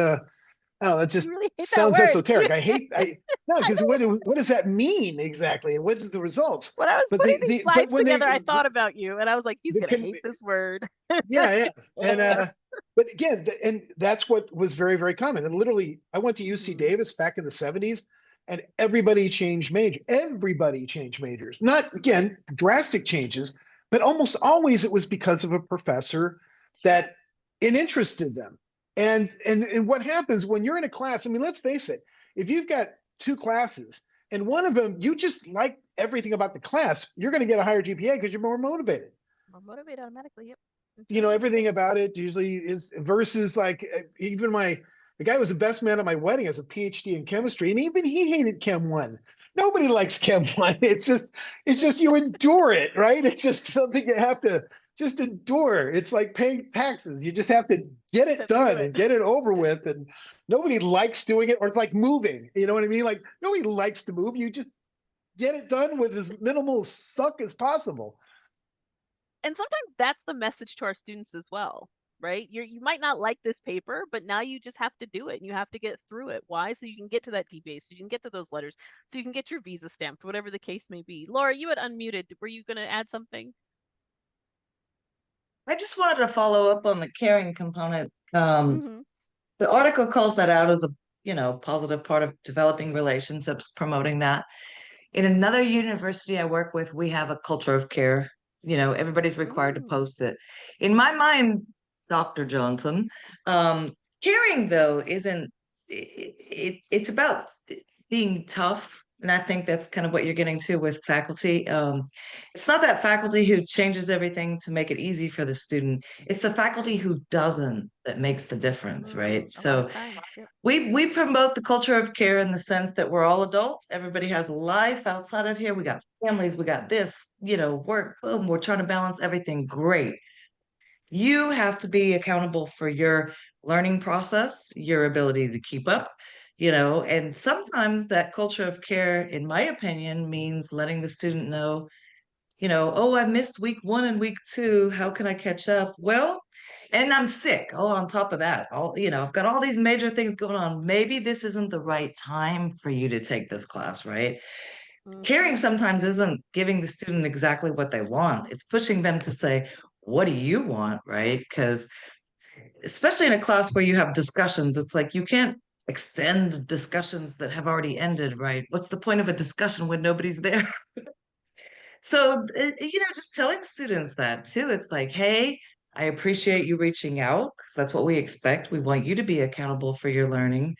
I don't know. That You just really hate that sounds word. esoteric. No, I because know. what does that mean exactly? And what is the results? When I was But putting these but slides when together, I the, thought about you, and I was like, he's the gonna con, hate this word. yeah, and but again, and that's what was very, very common. And literally, I went to UC Mhm. Davis back in the 70s, and everybody changed major. Everybody changed majors. Not again drastic changes, but almost always it was because of a professor Sure. that it interested them. And what happens when you're in a class, I mean, let's face it, if you've got two classes and one of them, you just like everything about the class, you're going to get a higher GPA because you're more motivated. More motivated automatically. Yep. You know, everything about it usually is versus like even the guy who was the best man at my wedding has a PhD in chemistry, and even he hated Chem 1. Nobody likes Chem 1. It's just you endure it, right? It's just something you have to just endure. It's like paying taxes. You just have to get it Have to do done it. and get it over with. And nobody likes doing it, or it's like moving. You know what I mean? Like nobody likes to move. You just get it done with as minimal suck as possible. And sometimes that's the message to our students as well, right? You might not like this paper, but now you just have to do it and you have to get through it. Why? So you can get to that DBA, so you can get to those letters, so you can get your visa stamped, whatever the case may be. Laura, you had unmuted. Were you going to add something? I just wanted to follow up on the caring component. Mm-hmm. The article calls that out as a, positive part of developing relationships, promoting that. In another university I work with, we have a culture of care. Everybody's required to Mm. post it. In my mind, Dr. Johnson, caring though isn't it's about being tough. And I think that's kind of what you're getting to with faculty. It's not that faculty who changes everything to make it easy for the student. It's the faculty who doesn't that makes the difference, right? A lot of So times. Yep. we promote the culture of care in the sense that we're all adults. Everybody has a life outside of here. We got families, we got this, work, boom, we're trying to balance everything. Great. You have to be accountable for your learning process, your ability to keep up, and sometimes that culture of care, in my opinion, means letting the student know, oh, I missed week 1 and week 2. How can I catch up? Well, and I'm sick. Oh, on top of that, I've got all these major things going on. Maybe this isn't the right time for you to take this class, right? Mm-hmm. Caring sometimes isn't giving the student exactly what they want. It's pushing them to say, what do you want, right? Because especially in a class where you have discussions, it's like you can't extend discussions that have already ended, right? What's the point of a discussion when nobody's there? So, just telling students that too. It's like, hey, I appreciate you reaching out because that's what we expect. We want you to be accountable for your learning.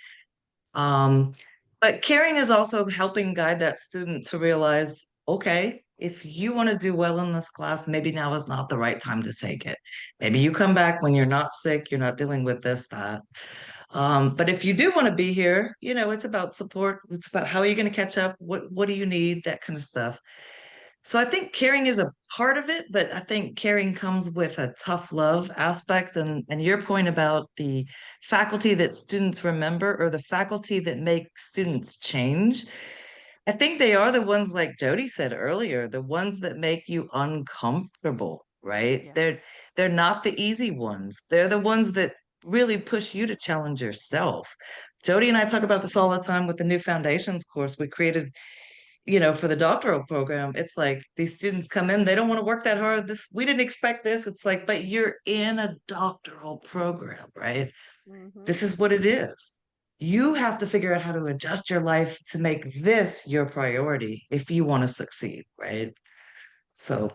Um, but caring is also helping guide that student to realize, okay, if you want to do well in this class, maybe now is not the right time to take it. Maybe you come back when you're not sick, you're not dealing with this, that. But if you do want to be here, it's about support. It's about how are you going to catch up? What do you need? That kind of stuff. So I think caring is a part of it, but I think caring comes with a tough love aspect. And your point about the faculty that students remember or the faculty that make students change, I think they are the ones like Jody said earlier, the ones that make you uncomfortable, right? Yeah. They're not the easy ones. They're the ones that really push you to challenge yourself. Jody and I talk about this all the time with the new foundations course we created, for the doctoral program. It's like these students come in, they don't want to work that hard. We didn't expect this. It's like, but you're in a doctoral program, right? Mm-hmm. This is what it is. You have to figure out how to adjust your life to make this your priority if you want to succeed, right? So,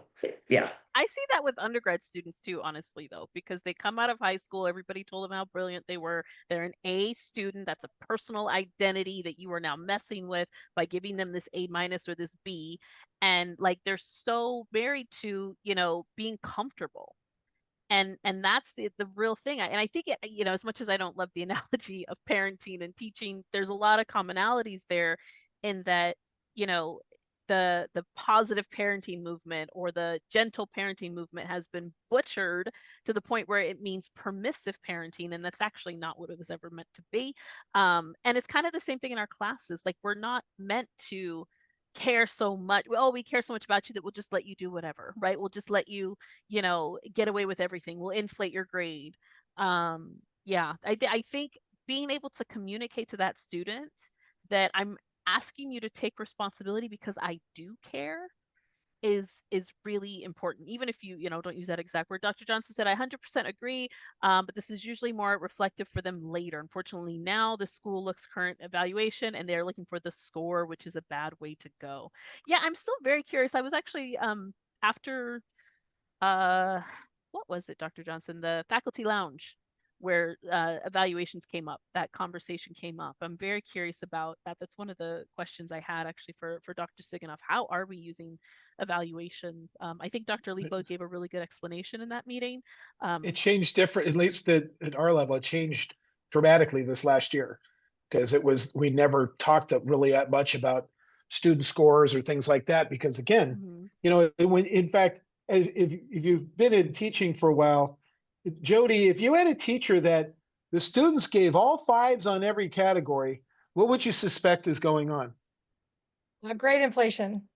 yeah. I see that with undergrad students too, honestly, though, because they come out of high school, everybody told them how brilliant they were. They're an A student. That's a personal identity that you are now messing with by giving them this A minus or this B. And like they're so married to, being comfortable. And that's the real thing. And I think as much as I don't love the analogy of parenting and teaching, there's a lot of commonalities there in that, you know, the positive parenting movement or the gentle parenting movement has been butchered to the point where it means permissive parenting, and that's actually not what it was ever meant to be. And it's kind of the same thing in our classes. Like we're not meant to care so much. Oh, we care so much about you that we'll just let you do whatever, right? We'll just let you, get away with everything. We'll inflate your grade. Yeah, I think being able to communicate to that student that I'm asking you to take responsibility because I do care is really important, even if you don't use that exact word. Dr. Johnson said I 100% agree, but this is usually more reflective for them later. Unfortunately, now the school looks current evaluation and they're looking for the score, which is a bad way to go. Yeah, I'm still very curious. I was actually after uh what was it, Dr. Johnson, the faculty lounge where evaluations came up, that conversation came up. I'm very curious about that. That's one of the questions I had actually for Dr. Siganoff. How are we using evaluation? I think Dr. Lipo gave a really good explanation in that meeting. It changed different, at least at our level, it changed dramatically this last year because we never talked really that much about student scores or things like that. Because again, Mhm. when in fact, if you've been in teaching for a while, Jody, if you had a teacher that the students gave all fives on every category, what would you suspect is going on? Great inflation.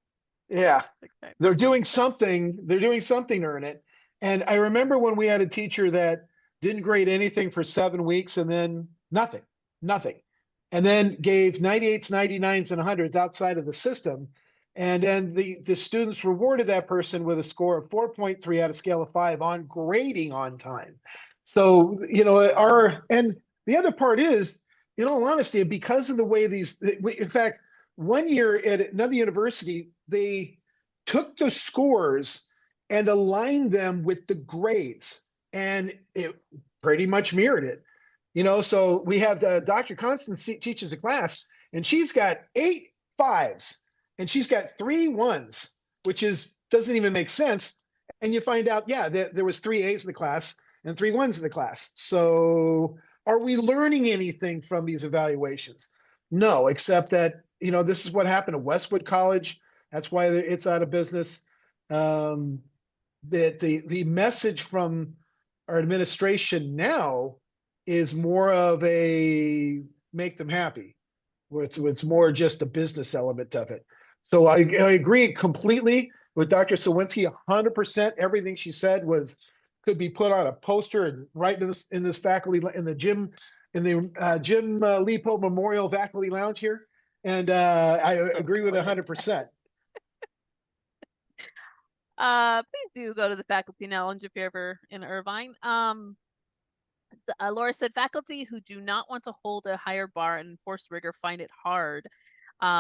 Yeah, Okay. they're doing something. They're doing something to earn it. And I remember when we had a teacher that didn't grade anything for 7 weeks and then nothing, nothing, and then gave 98s, 99s, and 100s outside of the system. And then the students rewarded that person with a score of 4.3 out of scale of 5 on grading on time. So, and the other part is, in all honesty, because of the way in fact, one year at another university, they took the scores and aligned them with the grades, and it pretty much mirrored it. So we have Dr. Constance teaches a class, and she's got 8 5s, and she's got 3 1s, which doesn't even make sense. And you find out, yeah, there was 3 A's in the class and 3 1s in the class. So are we learning anything from these evaluations? No, except that this is what happened at Westwood College. That's why it's out of business. That the message from our administration now is more of a make them happy, where it's more just a business element of it. So I agree completely with Dr. Sawinski, 100%. Everything she said could be put on a poster and right in this faculty in the Jim Lipo Memorial Faculty Lounge here. And I agree with 100%. Please do go to the faculty lounge if you're ever in Irvine. Laura said faculty who do not want to hold a higher bar and enforce rigor find it hard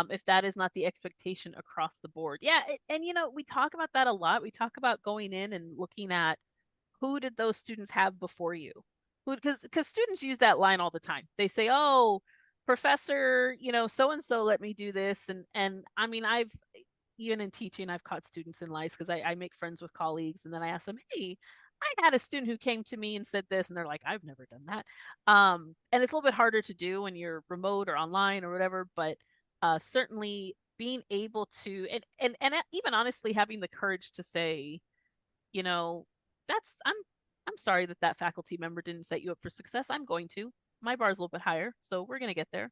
if that is not the expectation across the board. Yeah, and we talk about that a lot. We talk about going in and looking at who did those students have before you? Because students use that line all the time. They say, "Oh, professor, so and so let me do this," and I mean, I've even in teaching, I've caught students in lies because I make friends with colleagues, and then I ask them, "Hey, I had a student who came to me and said this," and they're like, "I've never done that." And it's a little bit harder to do when you're remote or online or whatever, but certainly being able to and even honestly having the courage to say, you know, that's I'm sorry that that faculty member didn't set you up for success. I'm going to. My bar's a little bit higher, so we're gonna get there.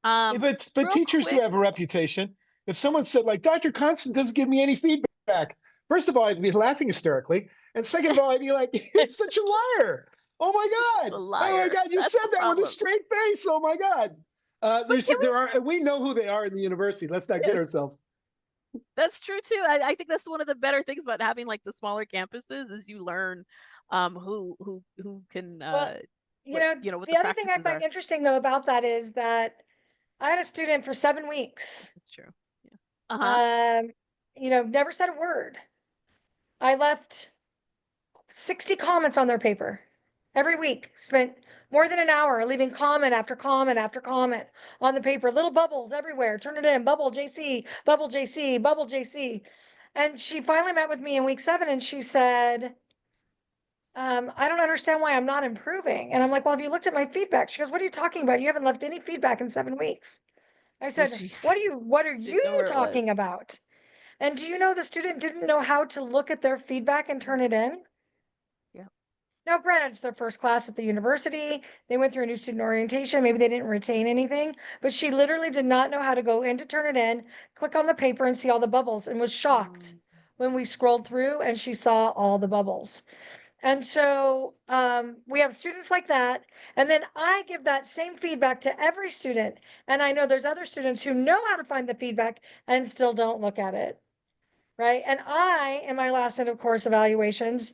Yeah, but Real teachers do quick, have a reputation. If someone said like Dr. Constant doesn't give me any feedback, first of all, I'd be laughing hysterically, and second of all, I'd be like, "You're such a liar! the Oh my liar. God, you That's said the that with a problem. straight face! Oh my God!" But can we? We know who they are in the university. Let's not kid Yes, ourselves. that's true too. I think that's one of the better things about having like the smaller campuses is you learn who can Well, what the the other thing I practices find are. interesting though about that is that I had a student for 7 weeks. This is true. Yeah. Uh-huh. Never said a word. I left 60 comments on their paper every week, spent more than an hour leaving comment after comment after comment on the paper, little bubbles everywhere. Turn it in, bubble JC, bubble JC, bubble JC. And she finally met with me in week 7 and she said, I don't understand why I'm not improving. And I'm like, well, have you looked at my feedback? She goes, what are you talking about? You haven't left any feedback in 7 weeks. I Oh, said, geez. what are Didn't you know where it was. talking about? And do you know the student didn't know how to look at their feedback and turn it in? Yeah. Now, granted, it's their first class at the university. They went through a new student orientation. Maybe they didn't retain anything, but she literally did not know how to go in to turn it in, click on the paper and see all the bubbles, and was shocked Mm. when we scrolled through and she saw all the bubbles. And so we have students like that. And then I give that same feedback to every student. And I know there's other students who know how to find the feedback and still don't look at it. Right. And I, in my last end of course evaluations,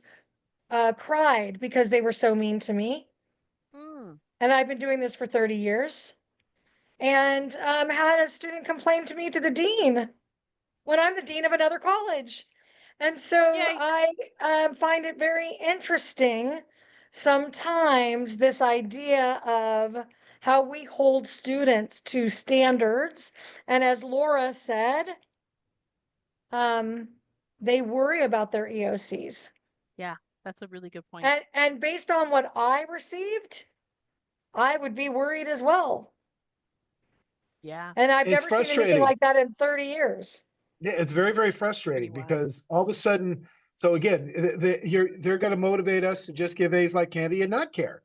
cried because they were so mean to me. Mm. And I've been doing this for 30 years. And had a student complain to me to the dean when I'm the dean of another college. And so Yay. I find it very interesting sometimes this idea of how we hold students to standards, and as Laura said, they worry about their EOCs. Yeah, that's a really good point. And based on what I received, I would be worried as well. Yeah, And I've It's never seen anything frustrating. like that in 30 years. Yeah, it's very, very pretty frustrating wild. because all of a sudden, so again, they're going to motivate us to just give A's like candy and not care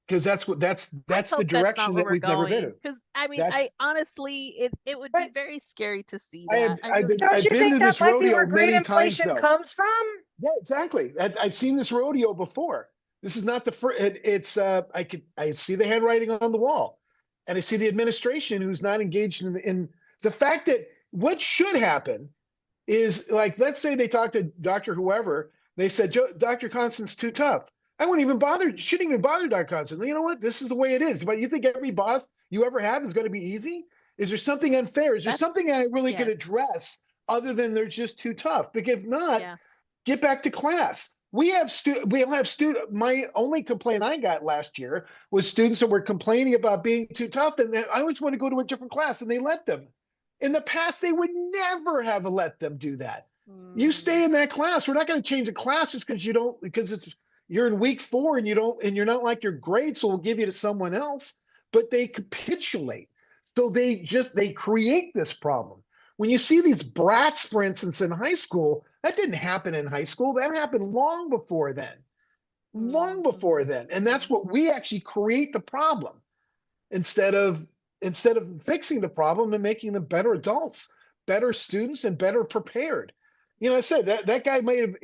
because Let's that's the hope that's not direction where that we're we've never been going. in. Because I mean, I That's honestly, it would be But very scary to see that. I really don't I've you been think to that this might be rodeo where great many times inflation though. comes from? Yeah, exactly. I've seen this rodeo before. This is not the first. I see the handwriting on the wall, and I see the administration who's not engaged in the fact that what should happen is like, let's say they talk to Dr. Whoever, they said, Dr. Constant's too tough. I wouldn't even bother, shouldn't even bother Dr. Constant. You know what? This is the way it is. But you think every boss you ever have is going to be easy? Is there something unfair? Is there that's something I really could yes, address other than they're just too tough? Because if not, yeah, get back to class. We'll have student. My only complaint I got last year was students that were complaining about being too tough, and I always want to go to a different class, and they let them. In the past, they would never have let them do that. You mm, stay in that class. We're not going to change the class just because you don't, because it's you're in week 4 and you don't, and you're not like your grade, so we'll give you to someone else. But they capitulate, so they create this problem. When you see these brats, for instance, in high school, that didn't happen in high school. That happened long before then, long before mhm, then. And that's what we actually create the problem instead of fixing the problem and making them better adults, better students, and better prepared. I said that guy might have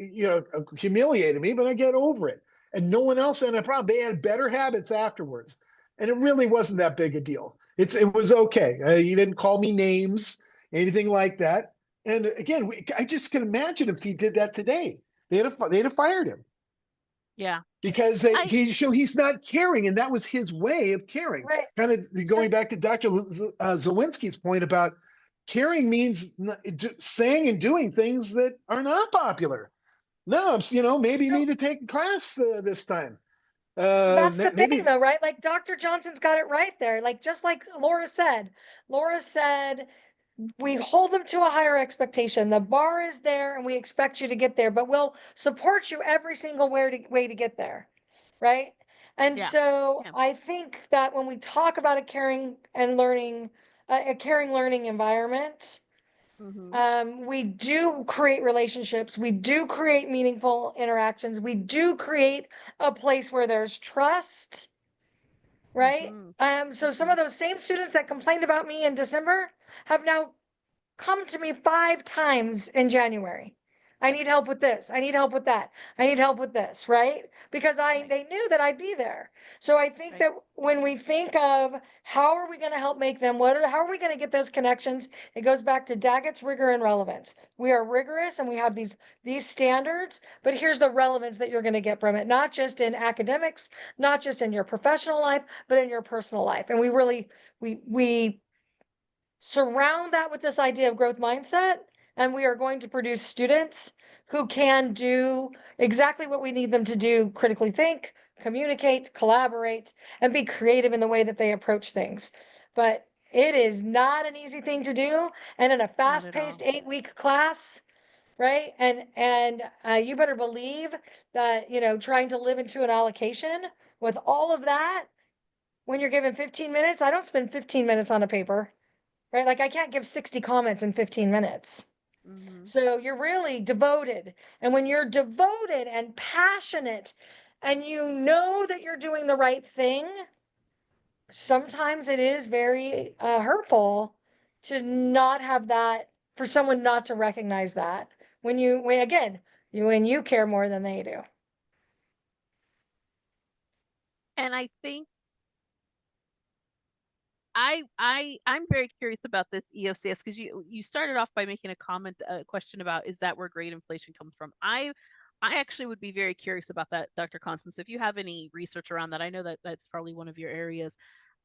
humiliated me, but I get over it. And no one else had a problem. They had better habits afterwards, and it really wasn't that big a deal. It was okay. He didn't call me names, anything like that. And again, I just can imagine if he did that today, they'd have fired him yeah. because I he's not caring, and that was his way of caring. Right. Kind of So going back to Dr. Zawinski's point about caring means saying and doing things that are not popular. No, maybe you so need to take a class this time. so that's the thing Maybe though, right? Like Dr. Johnson's got it right there. Like just like Laura said, we hold them to a higher expectation. The bar is there and we expect you to get there, but we'll support you every single way to get there. Right. And yeah, so yeah, I think that when we talk about a caring learning environment, hmm we do create relationships. We do create meaningful interactions. We do create a place where there's trust, right? hmm So some of those same students that complained about me in December have now come to me 5 times in January. I need help with this. I need help with that. I need help with this, right? Because right, they knew that I'd be there. So I think right, that when we think of how are we going to help make them, how are we going to get those connections? It goes back to Daggett's rigor and relevance. We are rigorous and we have these standards, but here's the relevance that you're going to get from it, not just in academics, not just in your professional life, but in your personal life. And we really we surround that with this idea of growth mindset, and we are going to produce students who can do exactly what we need them to do: critically think, communicate, collaborate, and be creative in the way that they approach things. But it is not an easy thing to do. And in a not at fast-paced all. 8-week class, right? And you better believe that, trying to live into an allocation with all of that, when you're given 15 minutes, I don't spend 15 minutes on a paper, right? Like I can't give 60 comments in 15 minutes. Hmm So you're really devoted. And when you're devoted and passionate and you know that you're doing the right thing, sometimes it is very hurtful to not have that, for someone not to recognize that when you care more than they do. And I think I'm very curious about this EOCS because you started off by making a question about is that where grade inflation comes from? I actually would be very curious about that, Dr. Constance. If you have any research around that, I know that that's probably one of your areas.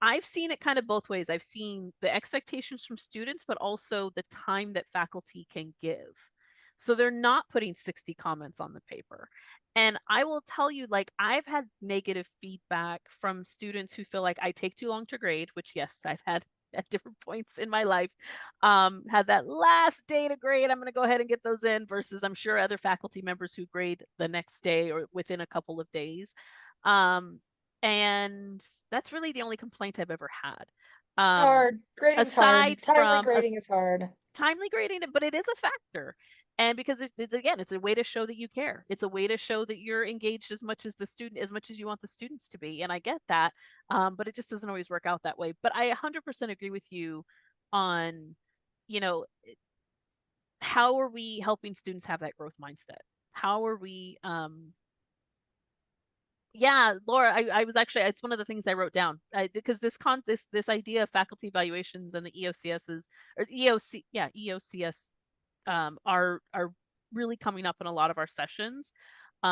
I've seen it kind of both ways. I've seen the expectations from students, but also the time that faculty can give. So they're not putting 60 comments on the paper. And I will tell you, like, I've had negative feedback from students who feel like I take too long to grade, which, yes, I've had at different points in my life. Had that last day to grade, I'm going to go ahead and get those in, versus I'm sure other faculty members who grade the next day or within a couple of days. And that's really the only complaint I've ever had. It's hard. Grading's hard. Aside Timely from grading is hard. timely grading, but it is a factor. And because it's, again, it's a way to show that you care. It's a way to show that you're engaged as much as the student, as much as you want the students to be. And I get that, but it just doesn't always work out that way. But I 100% agree with you on, you know, how are we helping students have that growth mindset? How are we, yeah, Laura, I was actually, it's one of the things I wrote down, because this idea of faculty evaluations and the EOCSs, or EOCS, are really coming up in a lot of our sessions.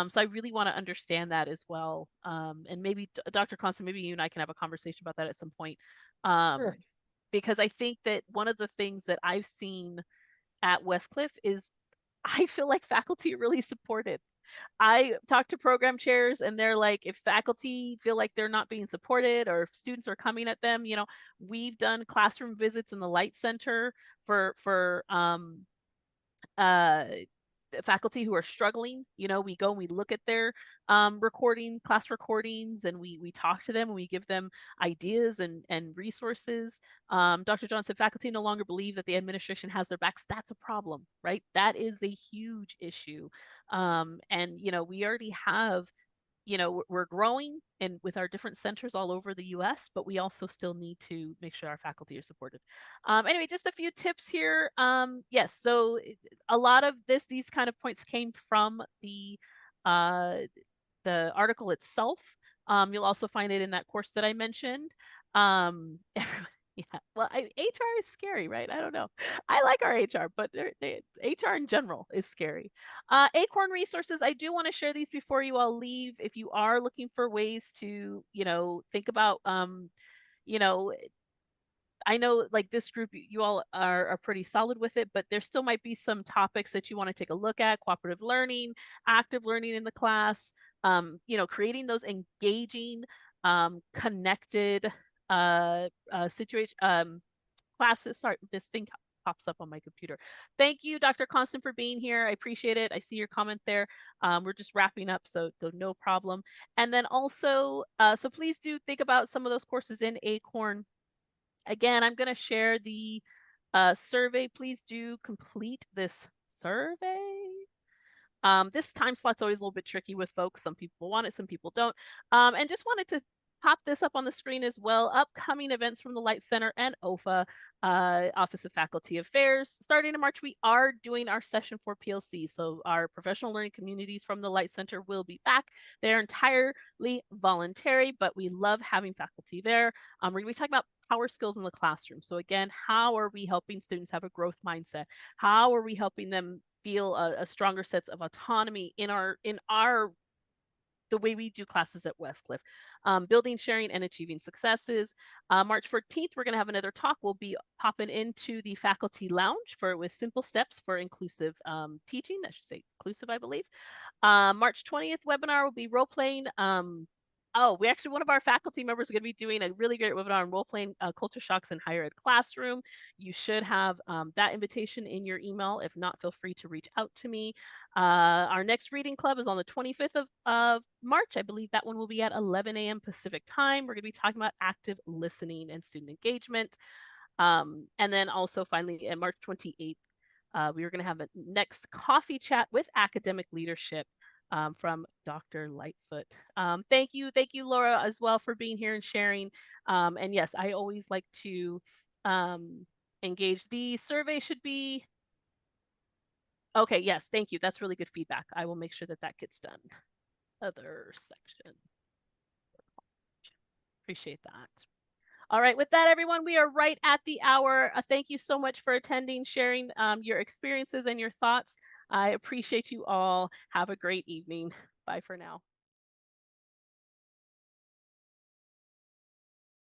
So I really want to understand that as well. And maybe Dr. Constant, maybe you and I can have a conversation about that at some point. Sure. Because I think that one of the things that I've seen at Westcliff is I feel like faculty are really supported. I talk to program chairs and they're like, if faculty feel like they're not being supported, or if students are coming at them, we've done classroom visits in the Light Center for faculty who are struggling. We go and we look at their class recordings, and we talk to them and we give them ideas and resources. Dr. John said faculty no longer believe that the administration has their backs. That's a problem, right? That is a huge issue. And we already have, we're growing and with our different centers all over the US, but we also still need to make sure our faculty are supported. Anyway, just a few tips here. Yes, so a lot of these kind of points came from the article itself. You'll also find it in that course that I mentioned. Yeah, well, HR is scary, right? I don't know. I like our HR, but HR in general is scary. Acorn resources, I do want to share these before you all leave. If you are looking for ways to, think about, I know like this group, you all are pretty solid with it, but there still might be some topics that you want to take a look at: cooperative learning, active learning in the class, creating those engaging, connected situation classes. Sorry, this thing pops up on my computer. Thank you, Dr. Constant, for being here. I appreciate it. I see your comment there. We're just wrapping up, so no problem. And then also, so please do think about some of those courses in Acorn. Again, I'm going to share the survey. Please do complete this survey. This time slot's always a little bit tricky with folks. Some people want it, some people don't. And just wanted to pop this up on the screen as well. Upcoming events from the Light Center and OFA, Office of Faculty Affairs. Starting in March, we are doing our session for PLC. So our professional learning communities from the Light Center will be back. They're entirely voluntary, but we love having faculty there. We're going to be talking about power skills in the classroom. So again, how are we helping students have a growth mindset? How are we helping them feel a stronger sense of autonomy in the way we do classes at Westcliff? Building, sharing, and achieving successes. March 14th, we're going to have another talk. We'll be popping into the faculty lounge with simple steps for inclusive teaching. I should say inclusive, I believe. March 20th webinar will be role-playing. One of our faculty members are going to be doing a really great webinar on role-playing culture shocks in higher ed classroom. You should have that invitation in your email. If not, feel free to reach out to me. Our next reading club is on the 25th of March. I believe that one will be at 11 a.m. Pacific time. We're going to be talking about active listening and student engagement. And then also finally, on March 28th, we are going to have a next coffee chat with academic leadership from Dr. Lightfoot. Thank you, Laura, as well, for being here and sharing. And yes, I always like to engage. The survey should be okay. Yes, thank you. That's really good feedback. I will make sure that gets done. Other section. Appreciate that. All right, with that, everyone, we are right at the hour. Thank you so much for attending, sharing your experiences and your thoughts. I appreciate you all. Have a great evening. Bye for now.